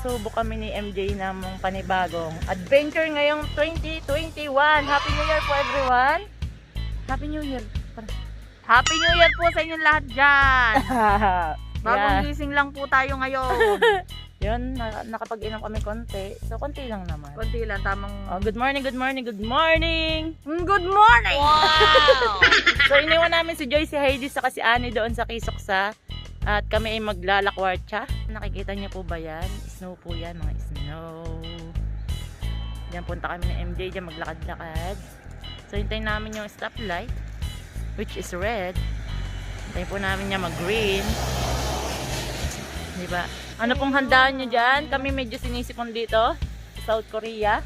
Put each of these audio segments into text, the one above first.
susubok kami ni MJ na mong panibagong adventure ngayong 2021. Happy New Year po everyone! Happy New Year! Happy New Year po sa inyong lahat dyan! Bagong Yeah. gising lang po tayo ngayon. Yun, nakapag-inom kami konti. So, konti lang naman. Konti lang, tamang... Oh, good morning, good morning, good morning! Good morning! Wow! So, iniwan namin si Joy, si Heidi, saka si Annie doon sa Kisoksa. At kami ay maglalakwartsa. Nakikita niyo po ba yan? Snow po yan, mga snow. Diyan punta kami ni MJ, diyan maglakad-lakad. So, hintayin namin yung stoplight, which is red. Hintayin po namin niya mag-green. Diba? Ano pong handaan nyo dyan? Kami medyo sinisipon dito sa South Korea.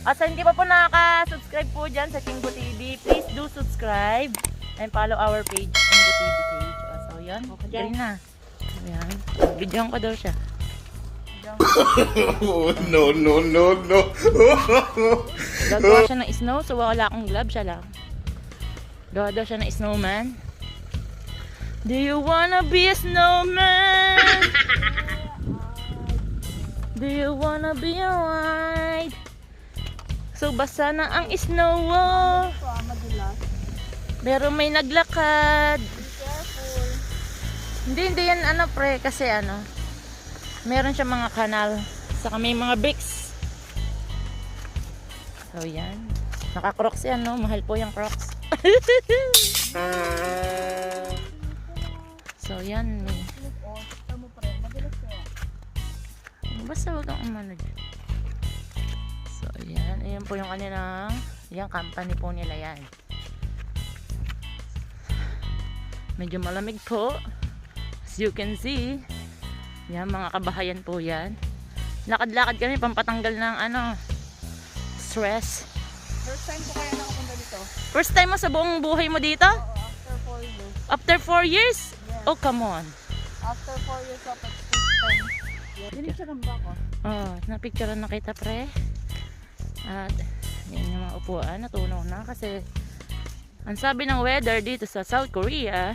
At sa hindi pa po nakaka-subscribe po dyan sa Kinggo TV, please do subscribe and follow our page, Kinggo TV page. So yan, green na. Ayan, videohan ko daw siya. No. Gagawa siya ng snow, so wala akong glove, siya lang. Gawa daw siya ng snowman. Do you wanna be a snowman? Do you wanna be a white? So basa na ang snow. Pero may naglakad. Hindi yan ano pre, kasi ano, meron siya mga kanal, saka may mga bricks. So yan, naka-crocs yan, no? Mahal po yung crocs. So yan, may basta huwag kang umano dyan. So yan, ayan po yung kanilang, yan, company po nila yan. Medyo malamig po, as you can see. Yan, mga kabahayan po yan. Lakad-lakad kami, pampatanggal ng ano, stress. First time ko kaya nakapunta dito. First time mo sa buong buhay mo dito? After 4 years. After 4 years? Yes. Oh, come on. After 4 years of experience. Pinicturean ba ako? Oh, napicturean na kita pre. At yan yung mga upuan, natunaw na kasi ang sabi ng weather dito sa South Korea,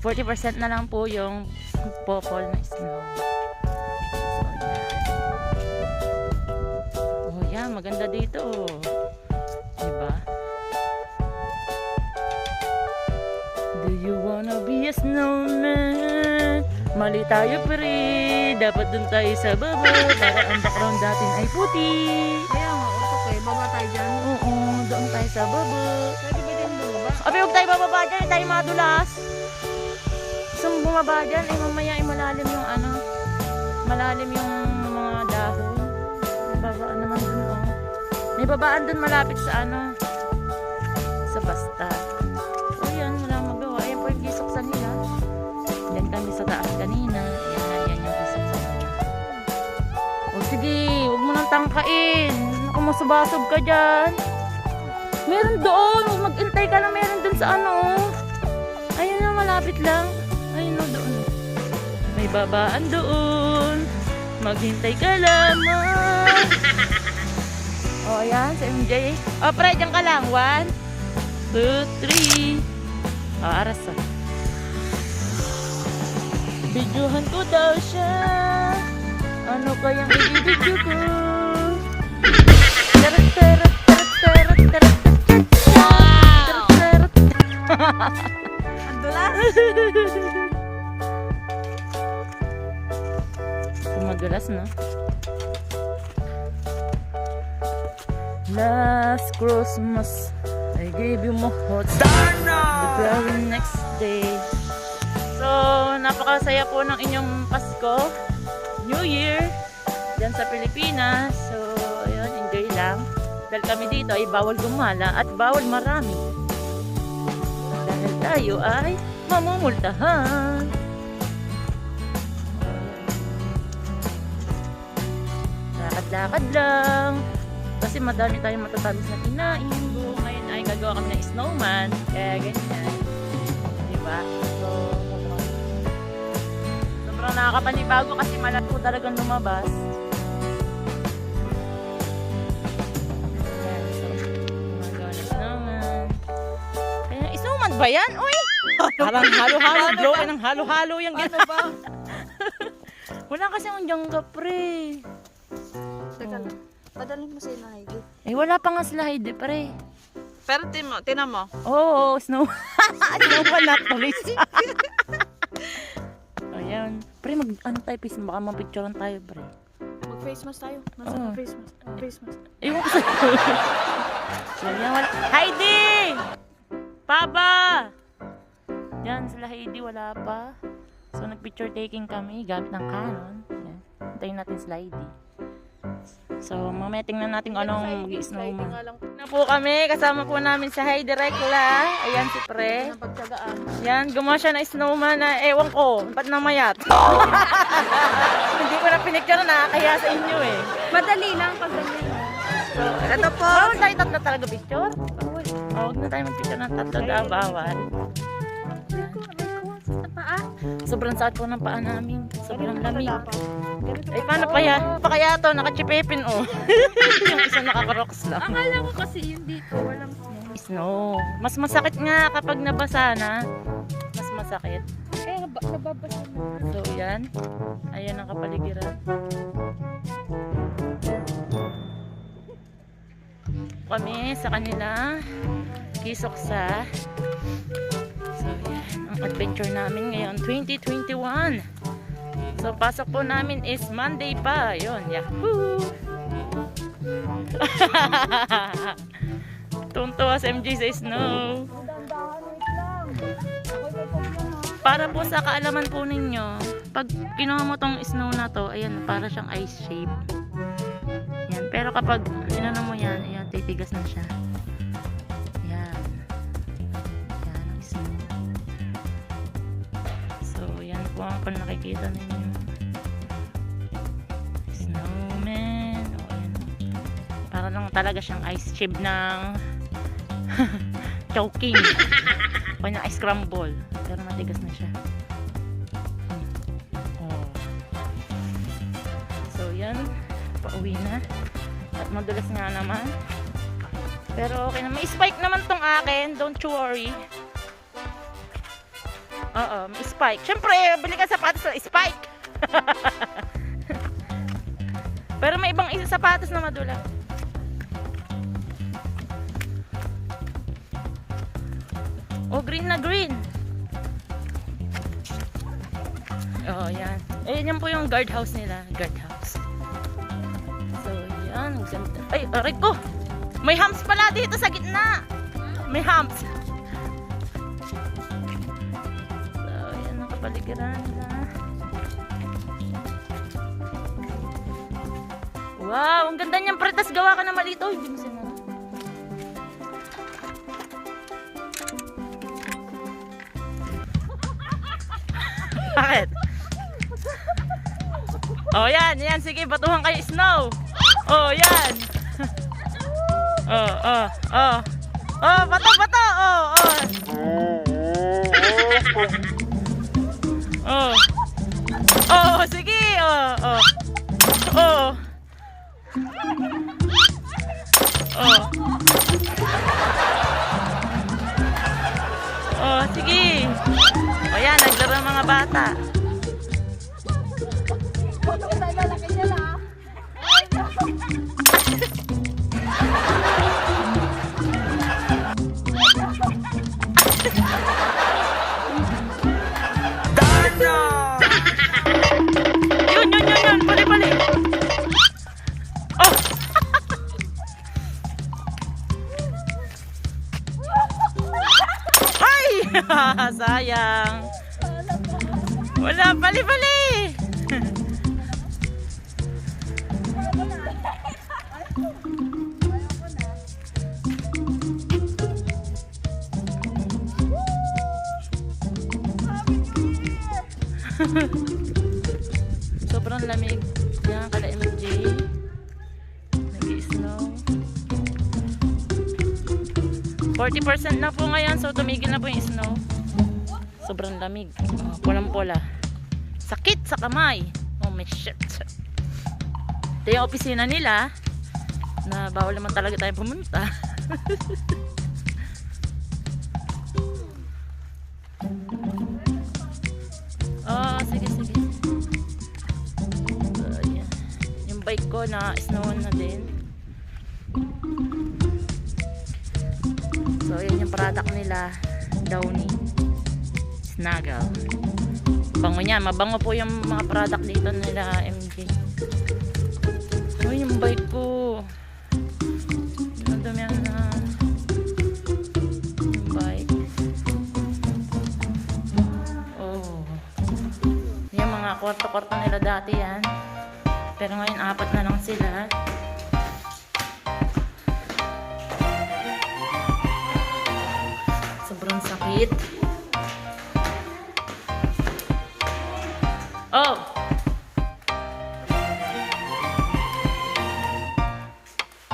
40% na lang po yung popol na snow. So yan, maganda dito. Diba? Do you wanna be a snowman? Mali tayo pre, dapat dun tayo sa baba para ang background natin ay puti. Kaya nga, okay. Baba tayo dyan. Oo, doon tayo sa baba. Pwede ba dyan bumaba? Abi, huwag tayo bababa dyan, hindi tayo madulas. Gusto mo bumaba dyan, eh mamaya ay malalim yung ano, malalim yung mga dahon. May babaan naman dun, oh. May babaan dun malapit sa ano, sa basta. So yan, wala magawa. Ayan po yung kisoksan nila. Yan kami sa taas kanina. Yan yung kisoksan nila. O sige, huwag mo nang tangkain. Naku, masubasog ka dyan. Meron doon, mag-intay ka lang, meron doon sa ano. Ayun na, malapit lang. Ayun na doon. May babaan doon. Maghintay ka lamang. O, ayan, si MJ. O, pre, dyan ka lang. 1, 2, 3. O, aras ah. Videohan ko daw siya. Ano kayang ibibidyo ko? Tarot, tarot, tarot, tarot, tarot. Ang dulas! Madulas, no? Last Christmas, I gave you my heart. The very next day. So, napakasaya po ng inyong Pasko, New Year, dyan sa Pilipinas. So, ayun, enjoy lang. Dahil kami dito ay bawal gumala at bawal marami. Dahil tayo ay mamumultahan. Lakad-lakad lang. Kasi madami tayong matatamis na kinain. So, ngayon ay gagawa kami ng snowman. Kaya ganyan. Diba? So, sobrang nakakapanibago kasi malat po talagang lumabas. Ayan, so, gumagawa ng snowman. Kaya, snowman ba yan? Uy! Parang halo-halo. Blow ng halo-halo yung Ano gano'n. ba? Wala kasi ang diyangga, pre. Teka lang. Padalhin mo sa Heidi. Eh, wala pa nga sila, Heidi, pre. Pero tinan mo. Oo, snow. Snow pa na, tulis. Ayan. Pre, ano tayo, please? Baka mapicturean tayo, pre. Mag-face mask tayo. Nasa Oo. face mask. Face mask. Ewan ko sa'yo. So, yan, wala. Heidi! Papa! Yan, sila Heidi, wala pa. So, nag-picture taking kami, gamit ng Canon. Yan. Hintayin natin sila Heidi. So, mamaya tingnan natin kung anong mag-i-snowman. Na po kami, kasama po namin si Heidi Rekla. Ayan si Pre. Ang pagtsagaan. Yan, gumawa siya ng snowman na ewan ko, ba't namayat? Hindi ko na pinicture na, kaya sa inyo eh. Madali lang pag ganyan. So, ito po. Bawal tayo tatlo talaga picture? Bawal. Huwag na tayo mag-picture ng tatlo na bawal. Sobrang sakit po ng paa namin. Sobrang lamig. Ay, paano pa yan? Pa kaya to? Nakachipipin oh. Yung isa nakakarocks lang. Akala ko kasi yun dito. Walang Snow. Mas masakit nga kapag nabasa na. Mas masakit. kaya nababasa na. So, yan. Ayan ang kapaligiran. Kami sa kanila. Kisoksa. So, yan. Ang adventure namin ngayon, 2021. So, pasok po namin is Monday pa. Yun, yahoo! Tuntua sa MJ sa snow. Para po sa kaalaman po ninyo, pag kinuha mo tong snow na to, ayan, para siyang ice shape. Yan. Pero kapag inano mo yan, ayan, titigas na siya. Yan. Yan ang snow. So, yan po ang kung nakikita ninyo. Snowman. O, ayan. Para lang talaga siyang ice shape ng choking. O ng ice crumble. Pero matigas na siya. Oh. So, yan. Pauwi na. At madulas nga naman. Pero okay na. May spike naman tong akin. Don't you worry. Oo, may spike. Siyempre, bili ka sapatos na spike. Pero may ibang sapatos na madulas. Oh, green na green. Oh, yan. Eh, yan po yung guardhouse nila. Guardhouse. So, yan. Ay, aray ko! May humps pala dito sa gitna. May humps. So, yan ang kapaligiran nila. Wow, ang ganda niyang pretas. Gawa ka na malito. Hindi mo sinara. Bakit? Oh, yan, yan. Sige, batuhan kayo snow. Oh, yan. Oh, oh, oh. Oh, bato, bato. Oh, oh. Oh. Oh, sige. Oh, oh. Oh. Oh. Oh, sige. O yan, naglaro ang mga bata. Dano! Yun. Pali. Oh! Ay! Sayang. Wala, pali. Sobrang lamig. Yan, kala MJ. Nag-i-snow. 40% na po ngayon, so tumigil na po yung snow. Sobrang lamig. Oh, pulang-pula. Sakit sa kamay. Oh my shit. Ito yung opisina nila na bawal naman talaga tayo pumunta. Oh, sige. bike ko na snow na din. So, yun yung product nila. Downy. Snuggle. Bango niya. Mabango po yung mga product dito nila MJ. Oh, yung bike ko. Ang dami na. Yung bike. Oh. Yung mga kwarto-kwarto nila dati yan. Pero ngayon 4 na lang sila. Sobrang sakit. Oh!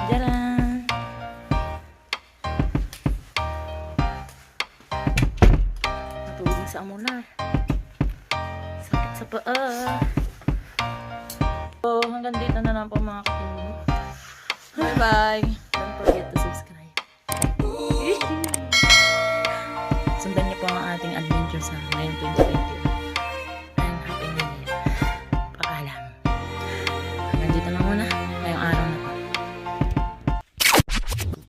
Jaran! Natulog sa amular. Sakit sa paa. So, hanggang dito na lang po mga kapatid. Bye-bye. Don't forget to subscribe. Sundan niyo po ang ating